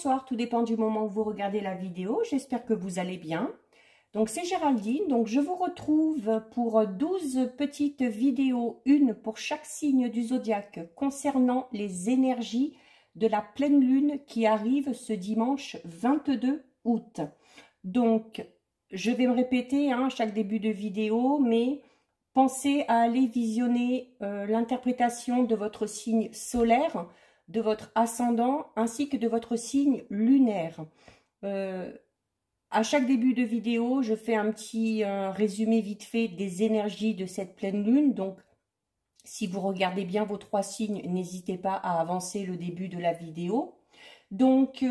bonsoir, tout dépend du moment où vous regardez la vidéo. J'espère que vous allez bien. Donc c'est Géraldine, donc je vous retrouve pour 12 petites vidéos, une pour chaque signe du zodiaque concernant les énergies de la pleine lune qui arrive ce dimanche 22 août. Donc je vais me répéter à chaque début de vidéo, mais pensez à aller visionner l'interprétation de votre signe solaire, de votre ascendant ainsi que de votre signe lunaire. À chaque début de vidéo, je fais un petit résumé vite fait des énergies de cette pleine lune. Donc, si vous regardez bien vos 3 signes, n'hésitez pas à avancer le début de la vidéo. Donc,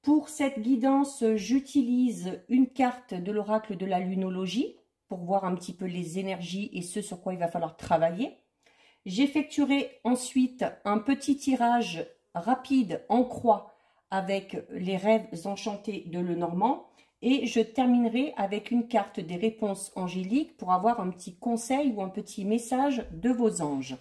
pour cette guidance, j'utilise une carte de l'oracle de la lunologie pour voir un petit peu les énergies et ce sur quoi il va falloir travailler. J'effectuerai ensuite un petit tirage rapide en croix avec les rêves enchantés de Lenormand et je terminerai avec une carte des réponses angéliques pour avoir un petit conseil ou un petit message de vos anges.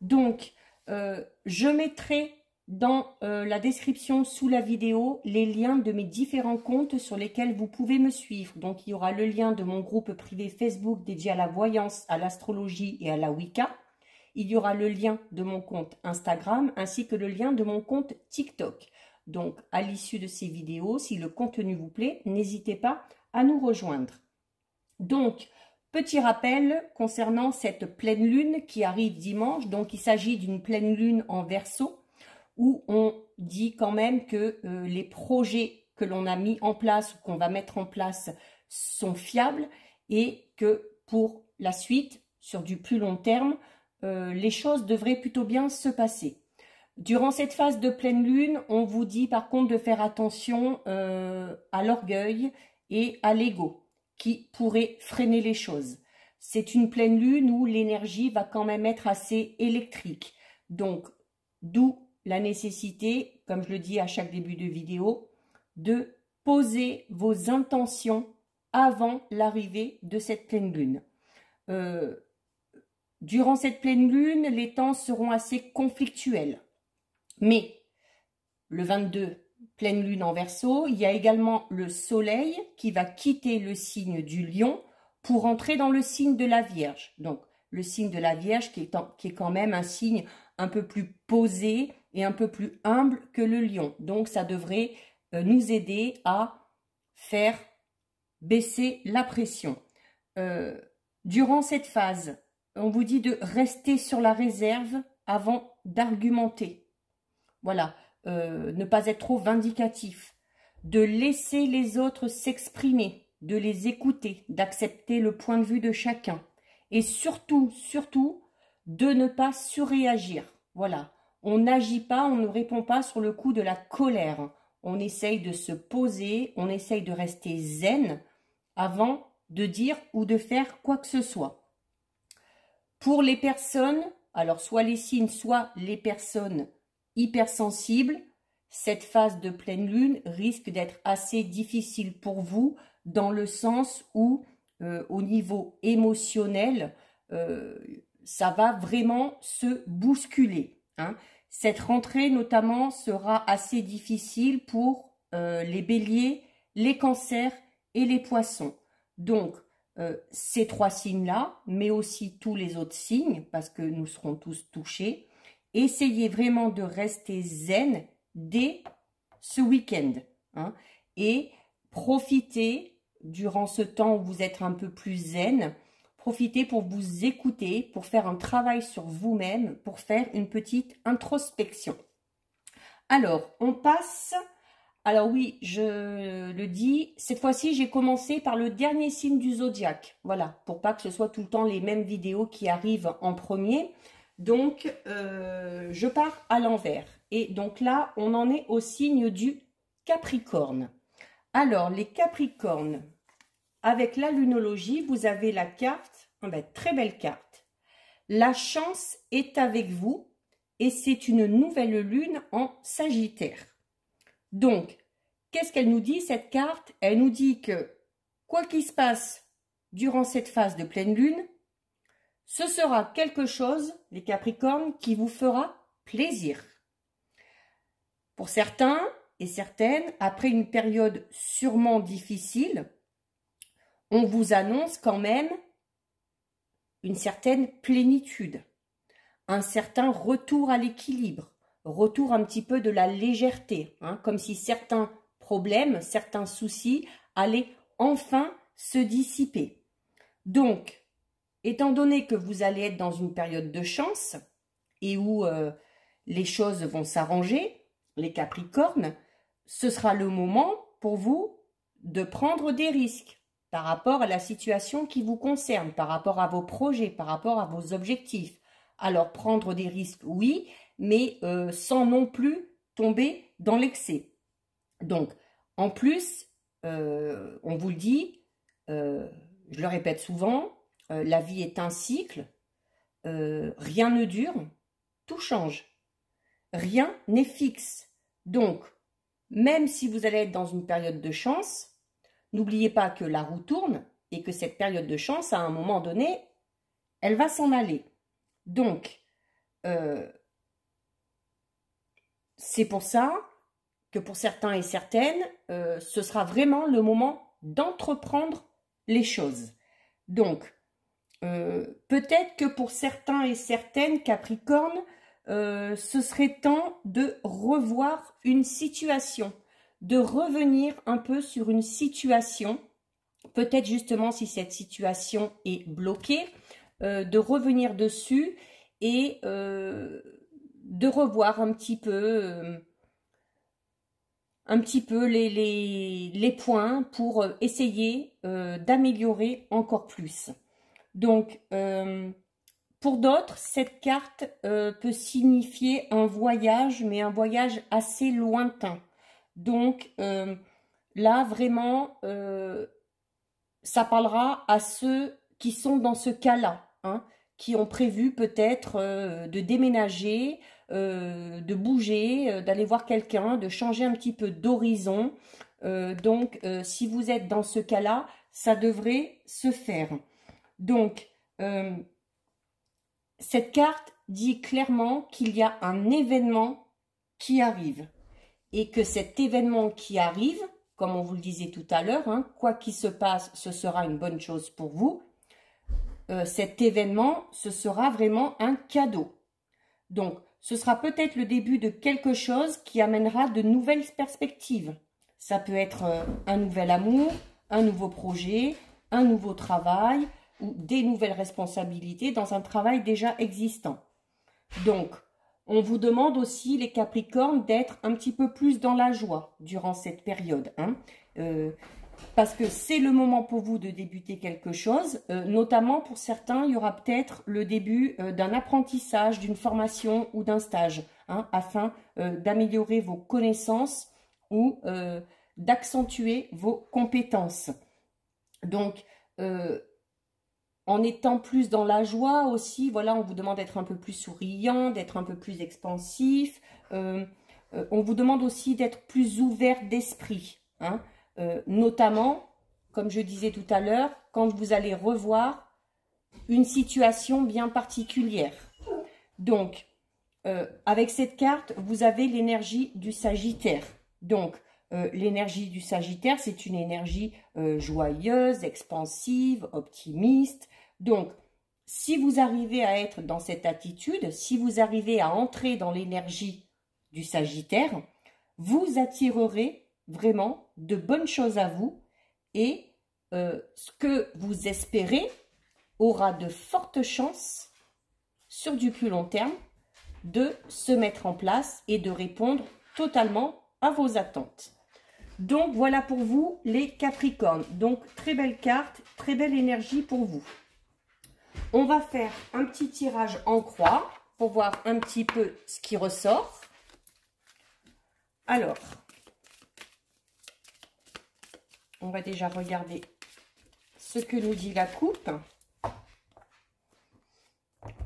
Donc, je mettrai dans la description sous la vidéo les liens de mes différents comptes sur lesquels vous pouvez me suivre. Donc, il y aura le lien de mon groupe privé Facebook dédié à la voyance, à l'astrologie et à la Wicca. Il y aura le lien de mon compte Instagram ainsi que le lien de mon compte TikTok. Donc, à l'issue de ces vidéos, si le contenu vous plaît, n'hésitez pas à nous rejoindre. Donc, petit rappel concernant cette pleine lune qui arrive dimanche. Donc, il s'agit d'une pleine lune en Verseau où on dit quand même que les projets que l'on a mis en place ou qu'on va mettre en place sont fiables et que pour la suite, sur du plus long terme, les choses devraient plutôt bien se passer. Durant cette phase de pleine lune, on vous dit par contre de faire attention à l'orgueil et à l'ego qui pourraient freiner les choses. C'est une pleine lune où l'énergie va quand même être assez électrique. Donc, d'où la nécessité, comme je le dis à chaque début de vidéo, de poser vos intentions avant l'arrivée de cette pleine lune. Durant cette pleine lune, les temps seront assez conflictuels. Mais le 22, pleine lune en Verseau, il y a également le soleil qui va quitter le signe du lion pour entrer dans le signe de la Vierge. Donc, le signe de la Vierge qui est quand même un signe un peu plus posé et un peu plus humble que le lion. Donc, ça devrait nous aider à faire baisser la pression. Durant cette phase, on vous dit de rester sur la réserve avant d'argumenter. Voilà, ne pas être trop vindicatif, de laisser les autres s'exprimer, de les écouter, d'accepter le point de vue de chacun. Et surtout, surtout, de ne pas surréagir. Voilà, on n'agit pas, on ne répond pas sur le coup de la colère. On essaye de se poser, on essaye de rester zen avant de dire ou de faire quoi que ce soit. Pour les personnes, alors soit les signes, soit les personnes hypersensibles, cette phase de pleine lune risque d'être assez difficile pour vous dans le sens où au niveau émotionnel, ça va vraiment se bousculer. Cette rentrée notamment sera assez difficile pour les béliers, les cancers et les poissons. Donc, ces 3 signes-là, mais aussi tous les autres signes, parce que nous serons tous touchés, essayez vraiment de rester zen dès ce week-end. Et profitez, durant ce temps où vous êtes un peu plus zen, profitez pour vous écouter, pour faire un travail sur vous-même, pour faire une petite introspection. Alors, on passe... Alors oui, je le dis, cette fois-ci, j'ai commencé par le dernier signe du zodiaque. Voilà, pour pas que ce soit tout le temps les mêmes vidéos qui arrivent en premier. Donc, je pars à l'envers. Et donc là, on en est au signe du Capricorne. Alors, les Capricornes, avec la lunologie, vous avez la carte, très belle carte. La chance est avec vous et c'est une nouvelle lune en Sagittaire. Donc, qu'est-ce qu'elle nous dit, cette carte? Elle nous dit que, quoi qu'il se passe durant cette phase de pleine lune, ce sera quelque chose, les Capricornes, qui vous fera plaisir. Pour certains, et certaines, après une période sûrement difficile, on vous annonce quand même une certaine plénitude, un certain retour à l'équilibre, retour un petit peu de la légèreté, hein, comme si certains problèmes, certains soucis allaient enfin se dissiper. Donc, étant donné que vous allez être dans une période de chance et où les choses vont s'arranger, les Capricornes, ce sera le moment pour vous de prendre des risques par rapport à la situation qui vous concerne, par rapport à vos projets, par rapport à vos objectifs. Alors, prendre des risques, oui, mais sans non plus tomber dans l'excès. Donc, en plus, on vous le dit, je le répète souvent, la vie est un cycle, rien ne dure, tout change, rien n'est fixe. Donc, même si vous allez être dans une période de chance, n'oubliez pas que la roue tourne et que cette période de chance, à un moment donné, elle va s'en aller. Donc, c'est pour ça que pour certains et certaines, ce sera vraiment le moment d'entreprendre les choses. Donc, peut-être que pour certains et certaines Capricornes, ce serait temps de revoir une situation, de revenir un peu sur une situation, peut-être justement si cette situation est bloquée, de revenir dessus et de revoir un petit peu les points pour essayer d'améliorer encore plus. Donc, pour d'autres, cette carte peut signifier un voyage, mais un voyage assez lointain. Donc, là, vraiment, ça parlera à ceux qui sont dans ce cas-là, hein, qui ont prévu peut-être de déménager, de bouger, d'aller voir quelqu'un, de changer un petit peu d'horizon. Donc, si vous êtes dans ce cas-là, ça devrait se faire. Donc, cette carte dit clairement qu'il y a un événement qui arrive et que cet événement qui arrive, comme on vous le disait tout à l'heure, hein, quoi qu'il se passe, ce sera une bonne chose pour vous. Cet événement, ce sera vraiment un cadeau. Donc, ce sera peut-être le début de quelque chose qui amènera de nouvelles perspectives. Ça peut être un nouvel amour, un nouveau projet, un nouveau travail ou des nouvelles responsabilités dans un travail déjà existant. Donc, on vous demande aussi, les Capricornes, d'être un petit peu plus dans la joie durant cette période, hein, parce que c'est le moment pour vous de débuter quelque chose. Notamment pour certains, il y aura peut-être le début d'un apprentissage, d'une formation ou d'un stage, hein, afin d'améliorer vos connaissances ou d'accentuer vos compétences. Donc, en étant plus dans la joie aussi, voilà, on vous demande d'être un peu plus souriant, d'être un peu plus expansif. On vous demande aussi d'être plus ouvert d'esprit, hein, notamment, comme je disais tout à l'heure, quand vous allez revoir une situation bien particulière. Donc, avec cette carte, vous avez l'énergie du Sagittaire. Donc, l'énergie du Sagittaire, c'est une énergie joyeuse, expansive, optimiste. Donc, si vous arrivez à être dans cette attitude, si vous arrivez à entrer dans l'énergie du Sagittaire, vous attirerez vraiment de bonnes choses à vous et ce que vous espérez aura de fortes chances, sur du plus long terme, de se mettre en place et de répondre totalement à vos attentes. Donc, voilà pour vous, les Capricornes. Donc, très belle carte, très belle énergie pour vous. On va faire un petit tirage en croix pour voir un petit peu ce qui ressort. Alors, on va déjà regarder ce que nous dit la coupe.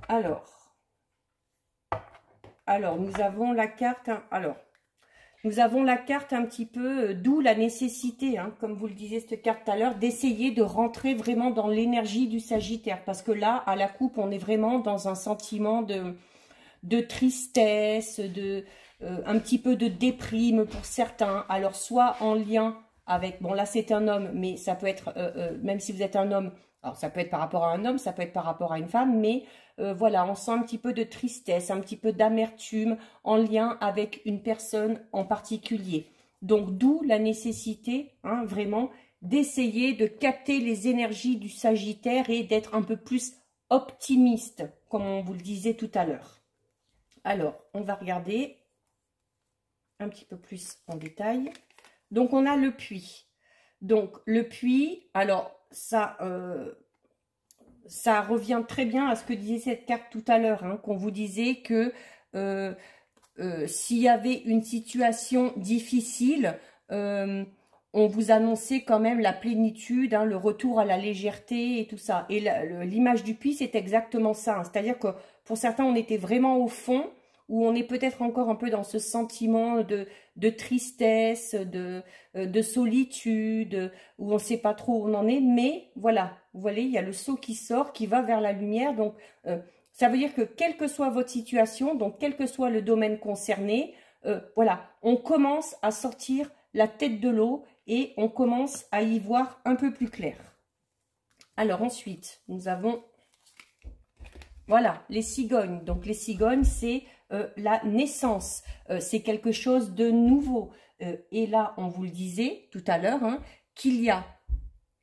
Alors, nous avons la carte... Nous avons la carte un petit peu, d'où la nécessité, hein, comme vous le disiez cette carte tout à l'heure, d'essayer de rentrer vraiment dans l'énergie du Sagittaire. Parce que là, à la coupe, on est vraiment dans un sentiment de tristesse, un petit peu de déprime pour certains. Alors, soit en lien avec, bon là c'est un homme, mais ça peut être, même si vous êtes un homme, alors ça peut être par rapport à un homme, ça peut être par rapport à une femme, mais voilà, on sent un petit peu de tristesse, un petit peu d'amertume en lien avec une personne en particulier. Donc d'où la nécessité, hein, vraiment, d'essayer de capter les énergies du Sagittaire et d'être un peu plus optimiste, comme on vous le disait tout à l'heure. Alors, on va regarder un petit peu plus en détail. Donc, on a le puits. Donc, le puits, alors, ça revient très bien à ce que disait cette carte tout à l'heure, hein, qu'on vous disait que s'il y avait une situation difficile, on vous annonçait quand même la plénitude, hein, le retour à la légèreté et tout ça. Et l'image du puits, c'est exactement ça. Hein. C'est-à-dire que pour certains, on était vraiment au fond, où on est peut-être encore un peu dans ce sentiment de tristesse, de solitude, où on ne sait pas trop où on en est. Mais voilà, vous voyez, il y a le seau qui sort, qui va vers la lumière. Donc, ça veut dire que quelle que soit votre situation, donc quel que soit le domaine concerné, voilà, on commence à sortir la tête de l'eau et on commence à y voir un peu plus clair. Alors ensuite, nous avons, voilà, les cigognes. Donc les cigognes, c'est la naissance, c'est quelque chose de nouveau. Et là, on vous le disait tout à l'heure, hein, qu'il y a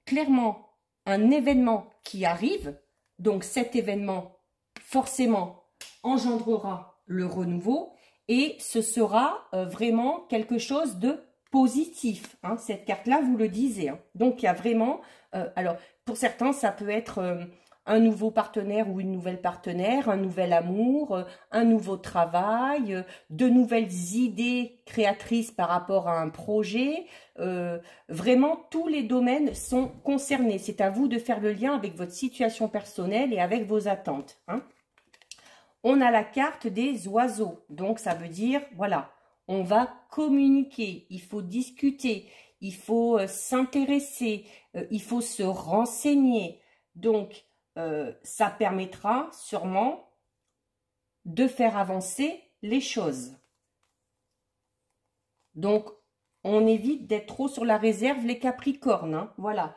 clairement un événement qui arrive. Donc cet événement, forcément, engendrera le renouveau et ce sera vraiment quelque chose de positif. Hein. Cette carte-là, vous le disiez. Hein. Donc, il y a vraiment... alors, pour certains, ça peut être un nouveau partenaire ou une nouvelle partenaire, un nouvel amour, un nouveau travail, de nouvelles idées créatrices par rapport à un projet. Vraiment, tous les domaines sont concernés. C'est à vous de faire le lien avec votre situation personnelle et avec vos attentes. Hein. On a la carte des oiseaux. Donc, ça veut dire, voilà, on va communiquer, il faut discuter, il faut s'intéresser, il faut se renseigner. Donc, ça permettra sûrement de faire avancer les choses. Donc, on évite d'être trop sur la réserve les Capricornes. Hein. Voilà,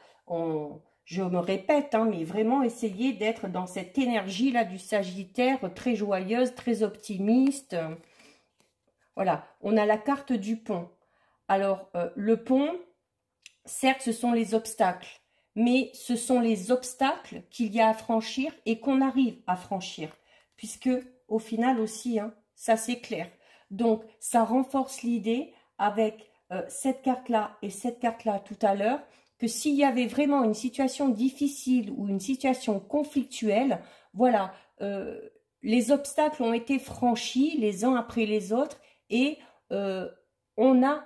je me répète, hein, mais vraiment essayer d'être dans cette énergie-là du Sagittaire, très joyeuse, très optimiste. Voilà, on a la carte du pont. Alors, le pont, certes, ce sont les obstacles, mais ce sont les obstacles qu'il y a à franchir et qu'on arrive à franchir. Puisque, au final aussi, hein, ça c'est clair. Donc, ça renforce l'idée avec cette carte-là et cette carte-là tout à l'heure, que s'il y avait vraiment une situation difficile ou une situation conflictuelle, voilà, les obstacles ont été franchis les uns après les autres et on a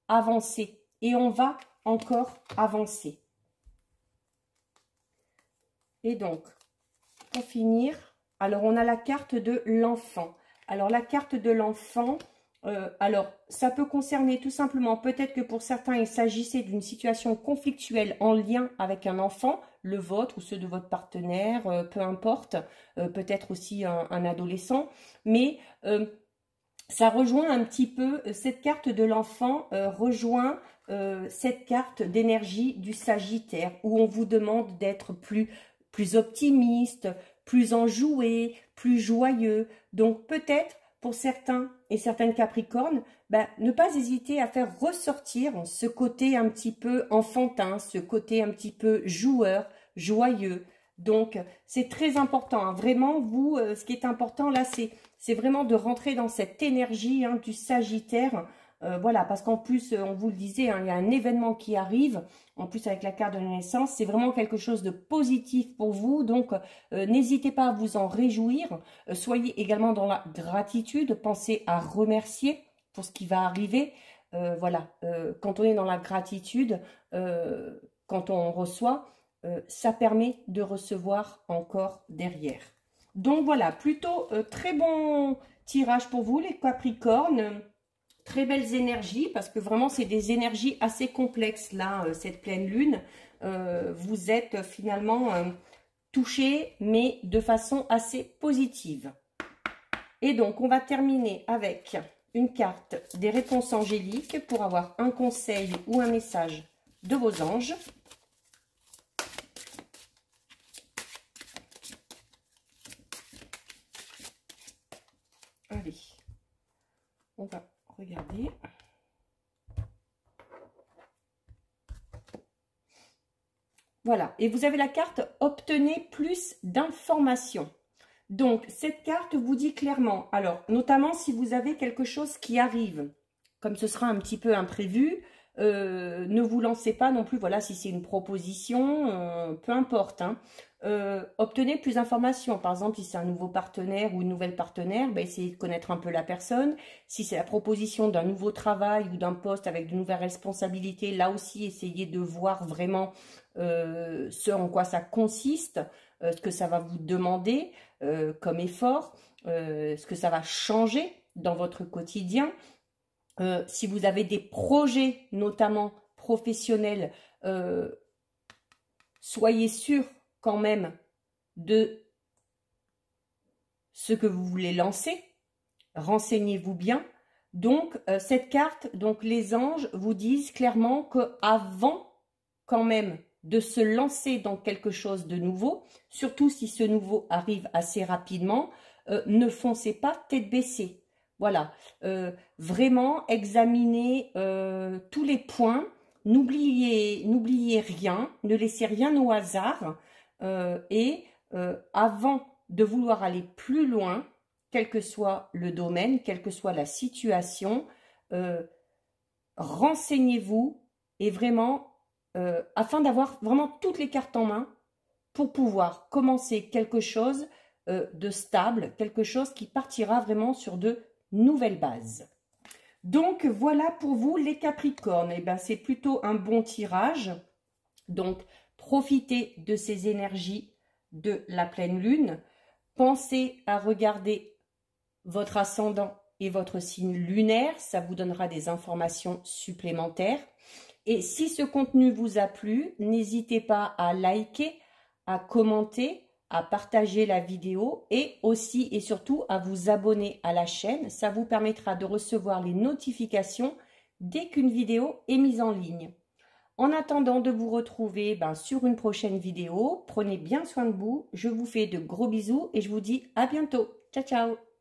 avancé et on va encore avancer. Et donc, pour finir, alors on a la carte de l'enfant. Alors la carte de l'enfant, alors ça peut concerner tout simplement, peut-être que pour certains il s'agissait d'une situation conflictuelle en lien avec un enfant, le vôtre ou ceux de votre partenaire, peu importe, peut-être aussi un adolescent, mais ça rejoint un petit peu, cette carte de l'enfant rejoint cette carte d'énergie du Sagittaire, où on vous demande d'être plus optimiste, plus enjoué, plus joyeux. Donc peut-être pour certains et certaines Capricornes, ben, ne pas hésiter à faire ressortir ce côté un petit peu enfantin, ce côté un petit peu joueur, joyeux. Donc c'est très important, hein. Vraiment vous, ce qui est important là, c'est vraiment de rentrer dans cette énergie, hein, du Sagittaire. Voilà, parce qu'en plus, on vous le disait, hein, il y a un événement qui arrive, en plus avec la carte de la naissance, c'est vraiment quelque chose de positif pour vous, donc n'hésitez pas à vous en réjouir, soyez également dans la gratitude, pensez à remercier pour ce qui va arriver, voilà, quand on est dans la gratitude, quand on reçoit, ça permet de recevoir encore derrière. Donc voilà, plutôt très bon tirage pour vous les Capricornes. Très belles énergies, parce que vraiment, c'est des énergies assez complexes, là, cette pleine lune. Vous êtes finalement touchés, mais de façon assez positive. Et donc, on va terminer avec une carte des réponses angéliques pour avoir un conseil ou un message de vos anges. Allez, on va regarder. Voilà, et vous avez la carte « Obtenez plus d'informations ». Donc, cette carte vous dit clairement, alors, notamment si vous avez quelque chose qui arrive, comme ce sera un petit peu imprévu, ne vous lancez pas non plus, voilà, si c'est une proposition, peu importe, hein. Obtenez plus d'informations. Par exemple, si c'est un nouveau partenaire ou une nouvelle partenaire, ben, essayez de connaître un peu la personne. Si c'est la proposition d'un nouveau travail ou d'un poste avec de nouvelles responsabilités, là aussi, essayez de voir vraiment ce en quoi ça consiste, ce que ça va vous demander comme effort, ce que ça va changer dans votre quotidien. Si vous avez des projets, notamment professionnels, soyez sûr quand même de ce que vous voulez lancer. Renseignez-vous bien. Donc, cette carte, donc les anges vous disent clairement qu'avant quand même de se lancer dans quelque chose de nouveau, surtout si ce nouveau arrive assez rapidement, ne foncez pas tête baissée. Voilà, vraiment examinez tous les points, n'oubliez rien, ne laissez rien au hasard et avant de vouloir aller plus loin, quel que soit le domaine, quelle que soit la situation, renseignez-vous et vraiment afin d'avoir vraiment toutes les cartes en main pour pouvoir commencer quelque chose de stable, quelque chose qui partira vraiment sur de nouvelles bases. Donc voilà pour vous les Capricornes, et ben c'est plutôt un bon tirage. Donc profitez de ces énergies de la pleine lune. Pensez à regarder votre ascendant et votre signe lunaire, ça vous donnera des informations supplémentaires. Et si ce contenu vous a plu, n'hésitez pas à liker, à commenter, à partager la vidéo et aussi et surtout à vous abonner à la chaîne. Ça vous permettra de recevoir les notifications dès qu'une vidéo est mise en ligne. En attendant de vous retrouver sur une prochaine vidéo, prenez bien soin de vous. Je vous fais de gros bisous et je vous dis à bientôt. Ciao, ciao!